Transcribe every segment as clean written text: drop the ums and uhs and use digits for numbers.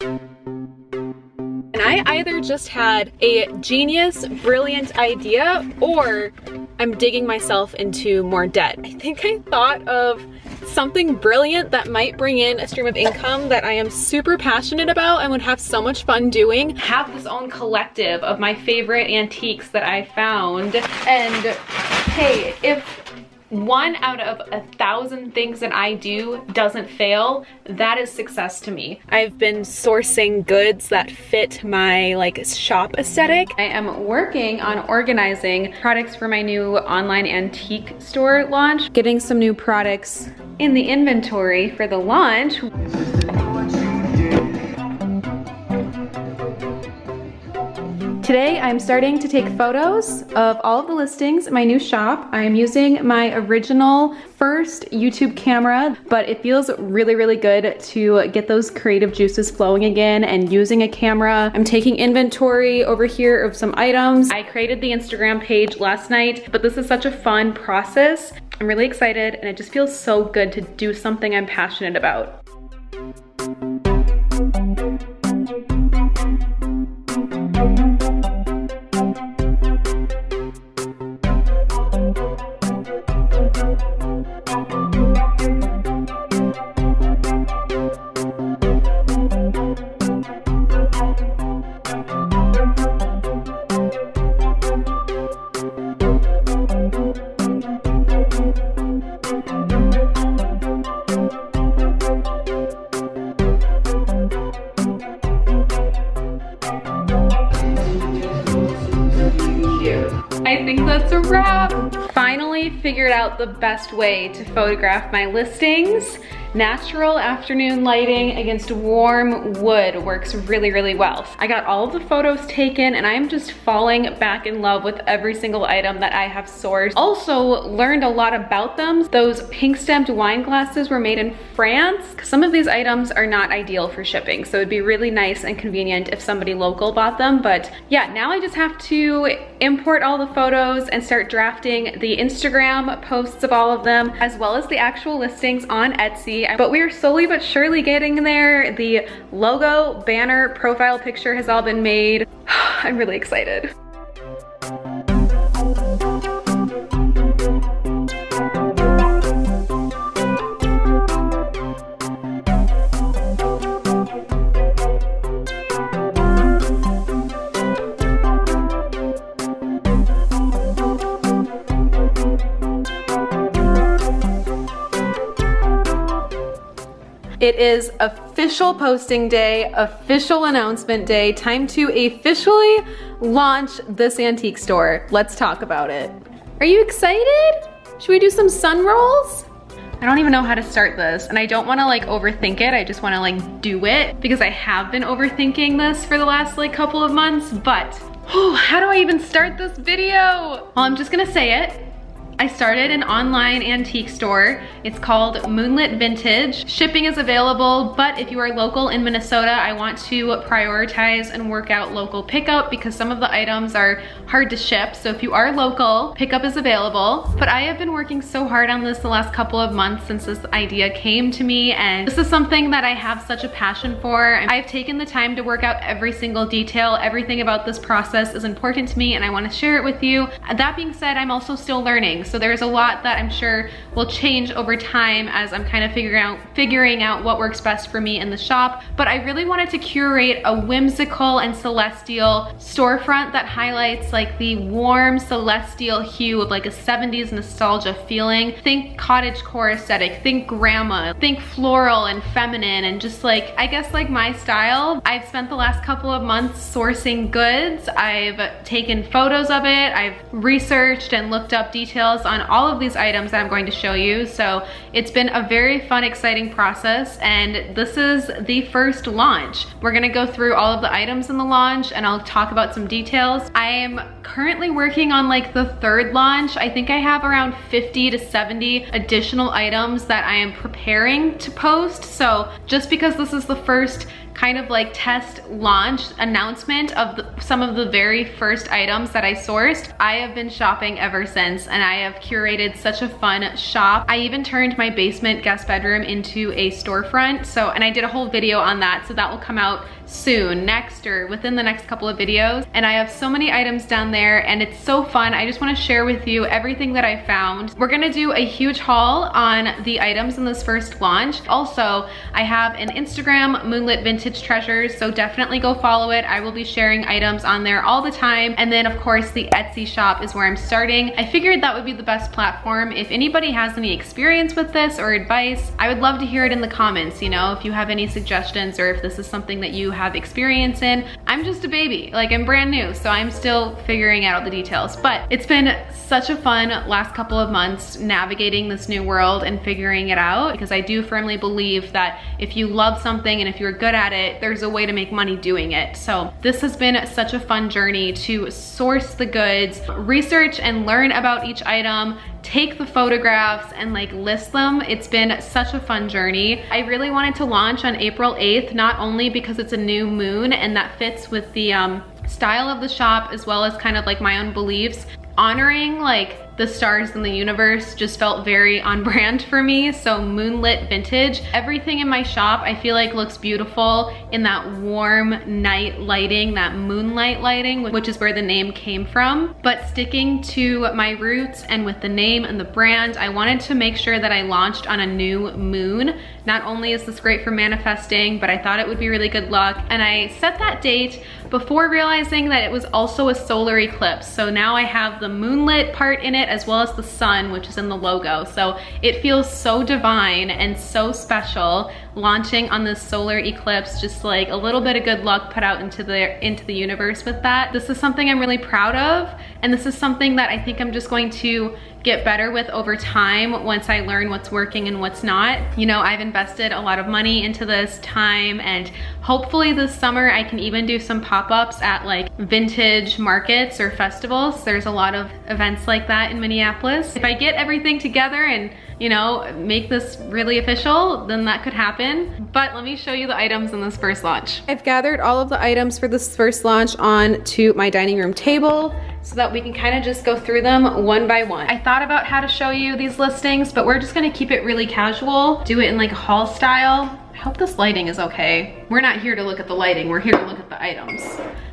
And I either just had a genius, brilliant idea, or I'm digging myself into more debt. I think I thought of something brilliant that might bring in a stream of income that I am super passionate about and would have so much fun doing. Have this own collective of my favorite antiques that I found. And hey, if 1 out of 1,000 things that I do doesn't fail, that is success to me. I've been sourcing goods that fit my shop aesthetic. I am working on organizing products for my new online antique store launch, getting some new products in the inventory for the launch. Today, I'm starting to take photos of all of the listings in my new shop. I am using my original first YouTube camera, but it feels really, really good to get those creative juices flowing again and using a camera. I'm taking inventory over here of some items. I created the Instagram page last night, but this is such a fun process. I'm really excited, and it just feels so good to do something I'm passionate about. I think that's a wrap. Finally figured out the best way to photograph my listings. Natural afternoon lighting against warm wood works really, really well. I got all of the photos taken, and I'm just falling back in love with every single item that I have sourced. Also learned a lot about them. Those pink stemmed wine glasses were made in France. Some of these items are not ideal for shipping, so it'd be really nice and convenient if somebody local bought them. But yeah, now I just have to import all the photos and start drafting the Instagram posts of all of them, as well as the actual listings on Etsy. But we are slowly but surely getting there. The logo, banner, profile picture has all been made. I'm really excited. It is official posting day, official announcement day, time to officially launch this antique store. Let's talk about it. Are you excited? Should we do some sun rolls? I don't even know how to start this, and I don't wanna overthink it. I just wanna do it because I have been overthinking this for the last couple of months, but how do I even start this video? Well, I'm just gonna say it. I started an online antique store. It's called Moonlit Vintage. Shipping is available, but if you are local in Minnesota, I want to prioritize and work out local pickup because some of the items are hard to ship. So if you are local, pickup is available. But I have been working so hard on this the last couple of months since this idea came to me, and this is something that I have such a passion for. I've taken the time to work out every single detail. Everything about this process is important to me, and I want to share it with you. That being said, I'm also still learning. So there's a lot that I'm sure will change over time as I'm kind of figuring out what works best for me in the shop. But I really wanted to curate a whimsical and celestial storefront that highlights the warm celestial hue of a 70s nostalgia feeling. Think cottagecore aesthetic, think grandma, think floral and feminine, and just I guess my style. I've spent the last couple of months sourcing goods. I've taken photos of it. I've researched and looked up details on all of these items that I'm going to show you. So it's been a very fun, exciting process, and this is the first launch. We're gonna go through all of the items in the launch, and I'll talk about some details. I am currently working on the third launch. I think I have around 50 to 70 additional items that I am preparing to post. So just because this is the first kind of like test launch announcement of some of the very first items that I sourced. I have been shopping ever since, and I have curated such a fun shop. I even turned my basement guest bedroom into a storefront. So, and I did a whole video on that, so that will come out soon, next or within the next couple of videos. And I have so many items down there, and it's so fun. I just want to share with you everything that I found. We're gonna do a huge haul on the items in this first launch. Also, I have an Instagram, Moonlit Vintage Treasures, so definitely go follow it. I will be sharing items on there all the time. And then of course the Etsy shop is where I'm starting. I figured that would be the best platform. If anybody has any experience with this or advice, I would love to hear it in the comments. You know, if you have any suggestions or if this is something that you have experience in. I'm just a baby, like I'm brand new, so I'm still figuring out the details. But it's been such a fun last couple of months navigating this new world and figuring it out, because I do firmly believe that if you love something and if you're good at it, there's a way to make money doing it. So this has been such a fun journey to source the goods, research and learn about each item, take the photographs and like list them. It's been such a fun journey. I really wanted to launch on April 8th, not only because it's a new moon and that fits with the style of the shop, as well as kind of like my own beliefs. Honoring like the stars in the universe just felt very on brand for me. So Moonlit Vintage, everything in my shop I feel like looks beautiful in that warm night lighting, that moonlight lighting, which is where the name came from. But sticking to my roots and with the name and the brand, I wanted to make sure that I launched on a new moon. Not only is this great for manifesting, but I thought it would be really good luck. And I set that date before realizing that it was also a solar eclipse. So now I have the moonlit part in it, as well as the sun, which is in the logo. So it feels so divine and so special launching on this solar eclipse, just like a little bit of good luck put out into the universe with that. This is something I'm really proud of, and this is something that I think I'm just going to get better with over time once I learn what's working and what's not. You know, I've invested a lot of money into this time, and hopefully this summer I can even do some pop-ups at like vintage markets or festivals. There's a lot of events like that in Minneapolis. If I get everything together and, you know, make this really official, then that could happen. But let me show you the items in this first launch. I've gathered all of the items for this first launch onto my dining room table so that we can kind of just go through them one by one. I thought about how to show you these listings, but we're just gonna keep it really casual, do it in like a haul style. I hope this lighting is okay. We're not here to look at the lighting, we're here to look at the items.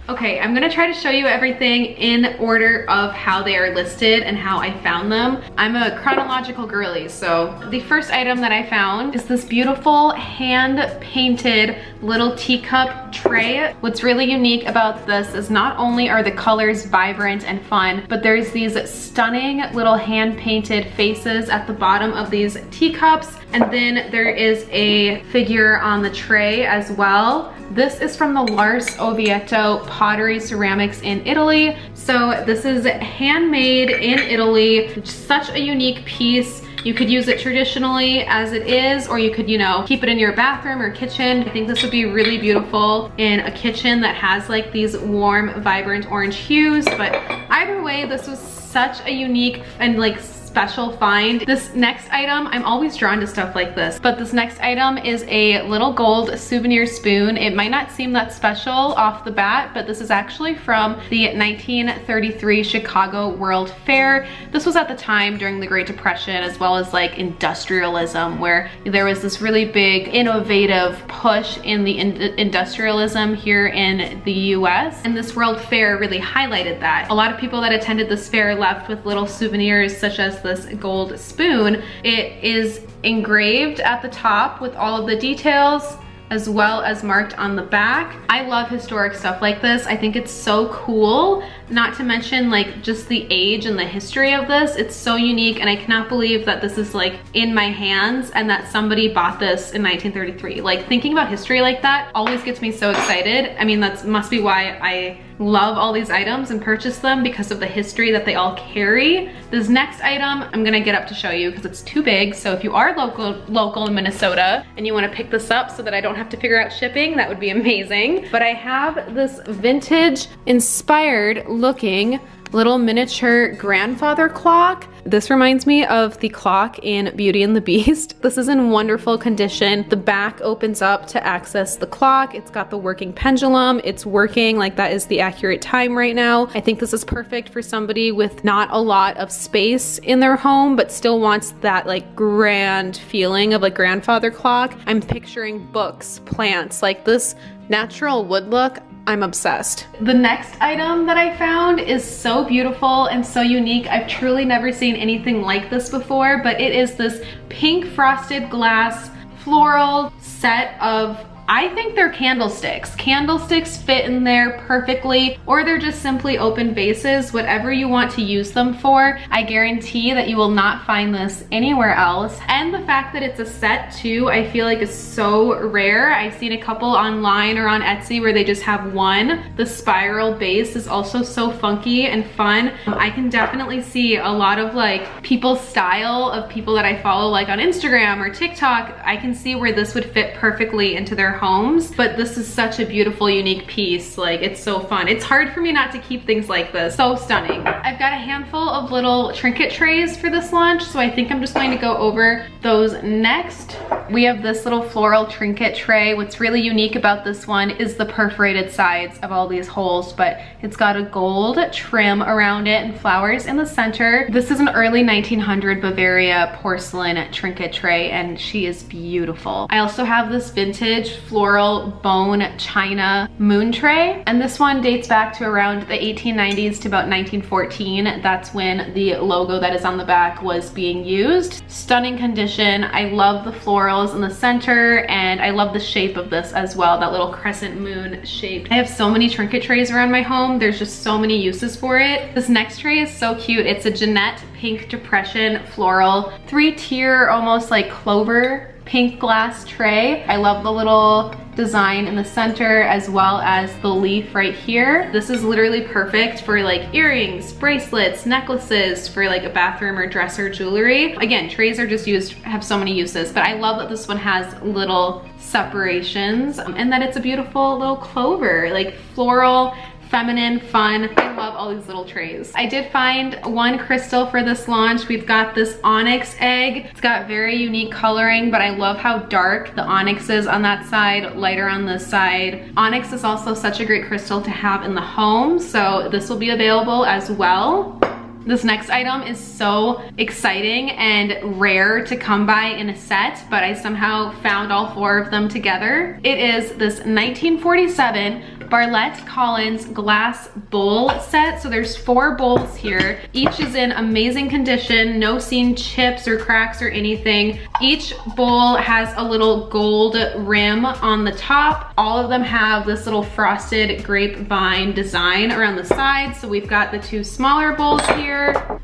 Okay, I'm gonna try to show you everything in order of how they are listed and how I found them. I'm a chronological girly, so the first item that I found is this beautiful hand-painted little teacup tray. What's really unique about this is not only are the colors vibrant and fun, but there's these stunning little hand-painted faces at the bottom of these teacups, and then there is a figure on the tray as well. This is from the Lars Oviedo Pottery Ceramics in Italy. So this is handmade in Italy. Such a unique piece. You could use it traditionally as it is, or you could, you know, keep it in your bathroom or kitchen. I think this would be really beautiful in a kitchen that has like these warm, vibrant orange hues. But either way, this was such a unique and like special find. This next item, I'm always drawn to stuff like this, but this next item is a little gold souvenir spoon. It might not seem that special off the bat, but this is actually from the 1933 Chicago World Fair. This was at the time during the Great Depression, as well as like industrialism, where there was this really big innovative push in the industrialism here in the US, and this World Fair really highlighted that. A lot of people that attended this fair left with little souvenirs such as this gold spoon. It is engraved at the top with all of the details, as well as marked on the back. I love historic stuff like this. I think it's so cool, not to mention like just the age and the history of this. It's so unique, and I cannot believe that this is like in my hands and that somebody bought this in 1933. Like, thinking about history like that always gets me so excited. I mean, that must be why I love all these items and purchase them, because of the history that they all carry. This next item I'm gonna get up to show you because it's too big. So if you are local in Minnesota and you wanna pick this up so that I don't have to figure out shipping, that would be amazing. But I have this vintage inspired looking little miniature grandfather clock. This reminds me of the clock in Beauty and the Beast. This is in wonderful condition. The back opens up to access the clock. It's got the working pendulum. It's working, like that is the accurate time right now. I think this is perfect for somebody with not a lot of space in their home, but still wants that like grand feeling of a grandfather clock. I'm picturing books, plants, like this natural wood look. I'm obsessed. The next item that I found is so beautiful and so unique. I've truly never seen anything like this before, but it is this pink frosted glass floral set of, I think they're candlesticks. Candlesticks fit in there perfectly, or they're just simply open vases, whatever you want to use them for. I guarantee that you will not find this anywhere else. And the fact that it's a set too, I feel like is so rare. I've seen a couple online or on Etsy where they just have one. The spiral base is also so funky and fun. I can definitely see a lot of like people's style of people that I follow like on Instagram or TikTok. I can see where this would fit perfectly into their homes, but this is such a beautiful, unique piece. Like, it's so fun. It's hard for me not to keep things like this. So stunning. I've got a handful of little trinket trays for this launch, so I think I'm just going to go over those next. We have this little floral trinket tray. What's really unique about this one is the perforated sides of all these holes, but it's got a gold trim around it and flowers in the center. This is an early 1900 Bavaria porcelain trinket tray, and she is beautiful. I also have this vintage floral bone china moon tray, and this one dates back to around the 1890s to about 1914. That's when the logo that is on the back was being used. Stunning condition. I love the florals in the center, and I love the shape of this as well, that little crescent moon shape. I have so many trinket trays around my home. There's just so many uses for it. This next tray is so cute. It's a Jeanette pink depression floral, 3-tier, almost like clover pink glass tray. I love the little design in the center as well as the leaf right here. This is literally perfect for like earrings, bracelets, necklaces, for like a bathroom or dresser jewelry. Again, trays are just used, have so many uses, but I love that this one has little separations and that it's a beautiful little clover, like floral, feminine, fun. I love all these little trays. I did find one crystal for this launch. We've got this onyx egg. It's got very unique coloring, but I love how dark the onyx is on that side, lighter on this side. Onyx is also such a great crystal to have in the home, so this will be available as well. This next item is so exciting and rare to come by in a set, but I somehow found all 4 of them together. It is this 1947 Barlett Collins glass bowl set. So there's 4 bowls here. Each is in amazing condition, no seen chips or cracks or anything. Each bowl has a little gold rim on the top. All of them have this little frosted grapevine design around the sides. So we've got the 2 smaller bowls here,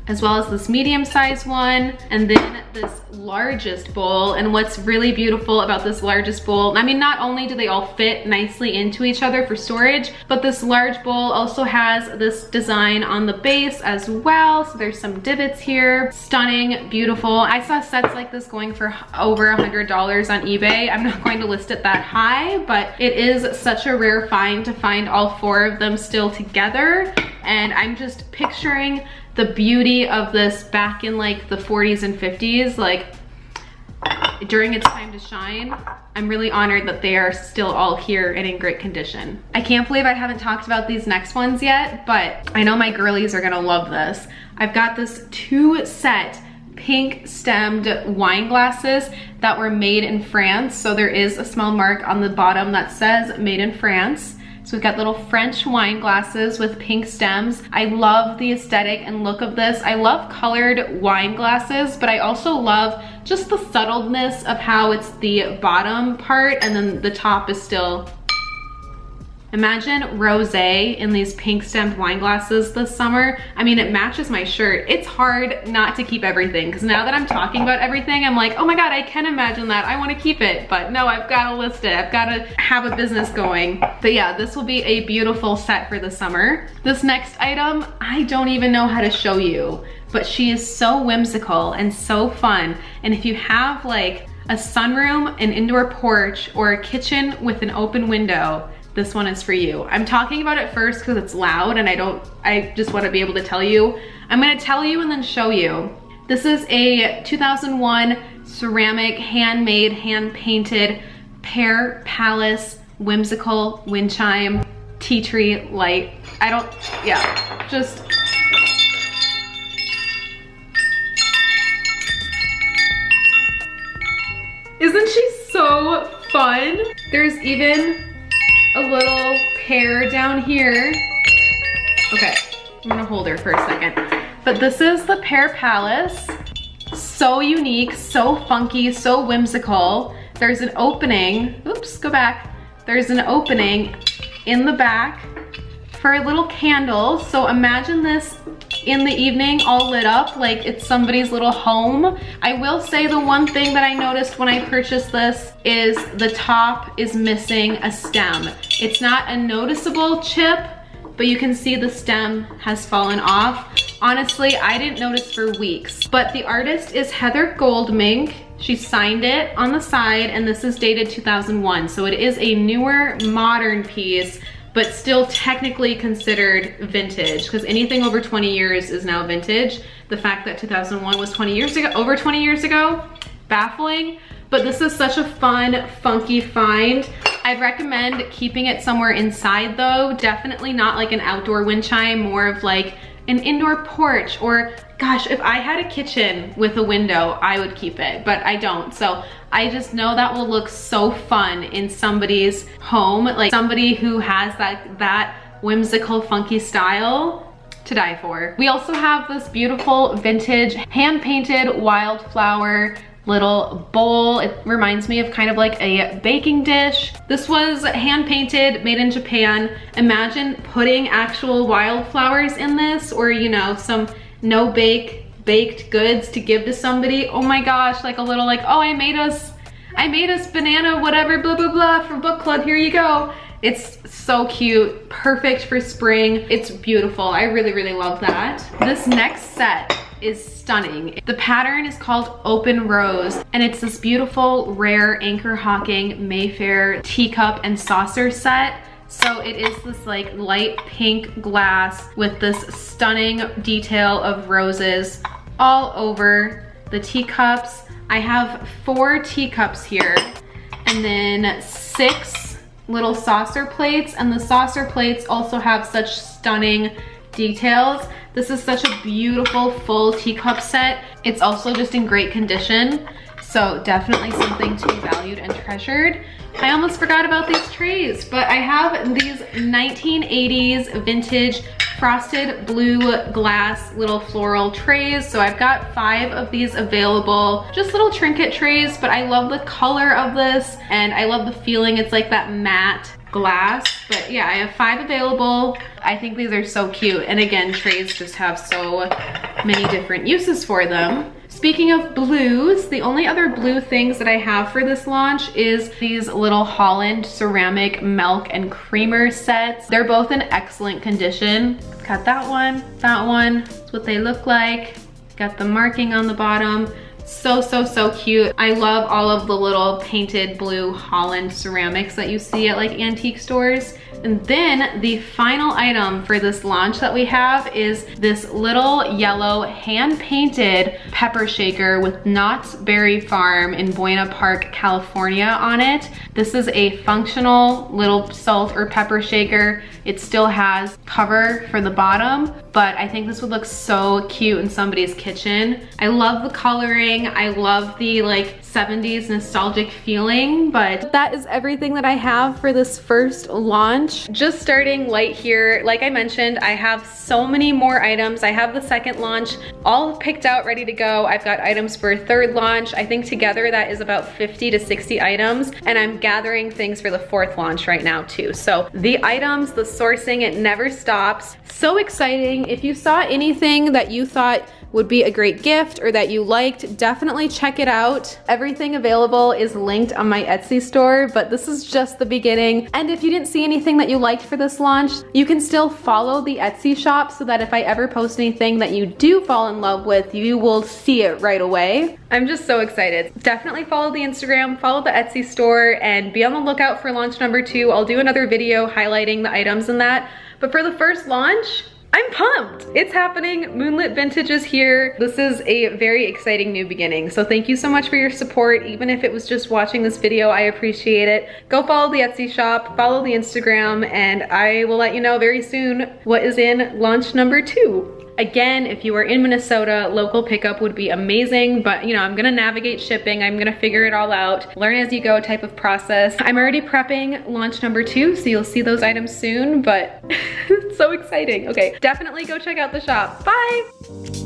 as well as this medium-sized one, and then this largest bowl. And what's really beautiful about this largest bowl, I mean, not only do they all fit nicely into each other for storage, but this large bowl also has this design on the base as well. So there's some divots here. Stunning, beautiful. I saw sets like this going for over $100 on eBay. I'm not going to list it that high, but it is such a rare find to find all 4 of them still together. And I'm just picturing the beauty of this back in like the 40s and 50s, like during its time to shine. I'm really honored that they are still all here and in great condition. I can't believe I haven't talked about these next ones yet, but I know my girlies are gonna love this. I've got this 2-set pink stemmed wine glasses that were made in France. So there is a small mark on the bottom that says made in France. So we've got little French wine glasses with pink stems. I love the aesthetic and look of this. I love colored wine glasses, but I also love just the subtleness of how it's the bottom part and then the top is still. Imagine rosé in these pink stemmed wine glasses this summer. I mean, it matches my shirt. It's hard not to keep everything, because now that I'm talking about everything, I'm like, oh my God, I can imagine that. I want to keep it, but no, I've got to list it. I've got to have a business going. But yeah, this will be a beautiful set for the summer. This next item, I don't even know how to show you, but she is so whimsical and so fun. And if you have like a sunroom, an indoor porch, or a kitchen with an open window, this one is for you. I'm talking about it first because it's loud and I just want to be able to tell you. I'm gonna tell you and then show you. This is a 2001 ceramic, handmade, hand-painted Pear Palace whimsical wind chime tea tree light. Just. Isn't she so fun? There's even a little pear down here. Okay, I'm gonna hold her for a second. But this is the Pear Palace. So unique, so funky, so whimsical. There's an opening, oops, go back. There's an opening in the back for a little candle. So imagine this in the evening all lit up like it's somebody's little home. I will say the one thing that I noticed when I purchased this is the top is missing a stem. It's not a noticeable chip, but you can see the stem has fallen off. Honestly, I didn't notice for weeks, but the artist is Heather Goldmink. She signed it on the side and this is dated 2001. So it is a newer modern piece, but still technically considered vintage because anything over 20 years is now vintage. The fact that 2001 was 20 years ago, over 20 years ago, baffling. But this is such a fun, funky find. I'd recommend keeping it somewhere inside though. Definitely not like an outdoor wind chime, more of like an indoor porch, or gosh, if I had a kitchen with a window, I would keep it, but I don't. So I just know that will look so fun in somebody's home, like somebody who has that whimsical, funky style to die for. We also have this beautiful vintage hand-painted wildflower little bowl. It reminds me of kind of like a baking dish. This was hand painted, made in Japan. Imagine putting actual wildflowers in this, or you know, some baked goods to give to somebody. Oh my gosh, like a little like, oh, I made us banana whatever blah blah blah for book club, here you go. It's so cute, perfect for spring. It's beautiful. I really love that. This next set is stunning. The pattern is called Open Rose, and it's this beautiful, rare Anchor Hawking Mayfair teacup and saucer set. So it is this like light pink glass with this stunning detail of roses all over the teacups. I have 4 teacups here, and then 6 little saucer plates, and the saucer plates also have such stunning details. This is such a beautiful full teacup set. It's also just in great condition, so definitely something to be valued and treasured. I almost forgot about these trays, but I have these 1980s vintage frosted blue glass little floral trays. So I've got 5 of these available, just little trinket trays, but I love the color of this and I love the feeling. It's like that matte glass, but yeah, I have 5 available. I think these are so cute. And again, trays just have so many different uses for them. Speaking of blues, the only other blue things that I have for this launch is these little Holland ceramic milk and creamer sets. They're both in excellent condition. Got that one. That's what they look like. Got the marking on the bottom. So cute. I love all of the little painted blue Holland ceramics that you see at like antique stores. And then the final item for this launch that we have is this little yellow hand-painted pepper shaker with Knott's Berry Farm in Buena Park, California on it. This is a functional little salt or pepper shaker. It still has cover for the bottom, but I think this would look so cute in somebody's kitchen. I love the coloring. I love the like 70s nostalgic feeling, but that is everything that I have for this first launch. Just starting light here. Like I mentioned, I have so many more items. I have the second launch all picked out, ready to go. I've got items for a third launch. I think together that is about 50 to 60 items, and I'm gathering things for the fourth launch right now too. So the items, the sourcing, it never stops. So exciting. If you saw anything that you thought would be a great gift or that you liked, definitely check it out. Everything available is linked on my Etsy store, but this is just the beginning. And if you didn't see anything that you liked for this launch, you can still follow the Etsy shop so that if I ever post anything that you do fall in love with, you will see it right away. I'm just so excited. Definitely follow the Instagram, follow the Etsy store, and be on the lookout for launch number 2. I'll do another video highlighting the items in that. But for the first launch, I'm pumped. It's happening. Moonlit Vintage is here. This is a very exciting new beginning. So thank you so much for your support. Even if it was just watching this video, I appreciate it. Go follow the Etsy shop, follow the Instagram, and I will let you know very soon what is in launch number 2. Again, if you are in Minnesota, local pickup would be amazing, but you know, I'm gonna navigate shipping, I'm gonna figure it all out, learn as you go type of process. I'm already prepping launch number 2, so you'll see those items soon, but it's so exciting. Okay, definitely go check out the shop. Bye!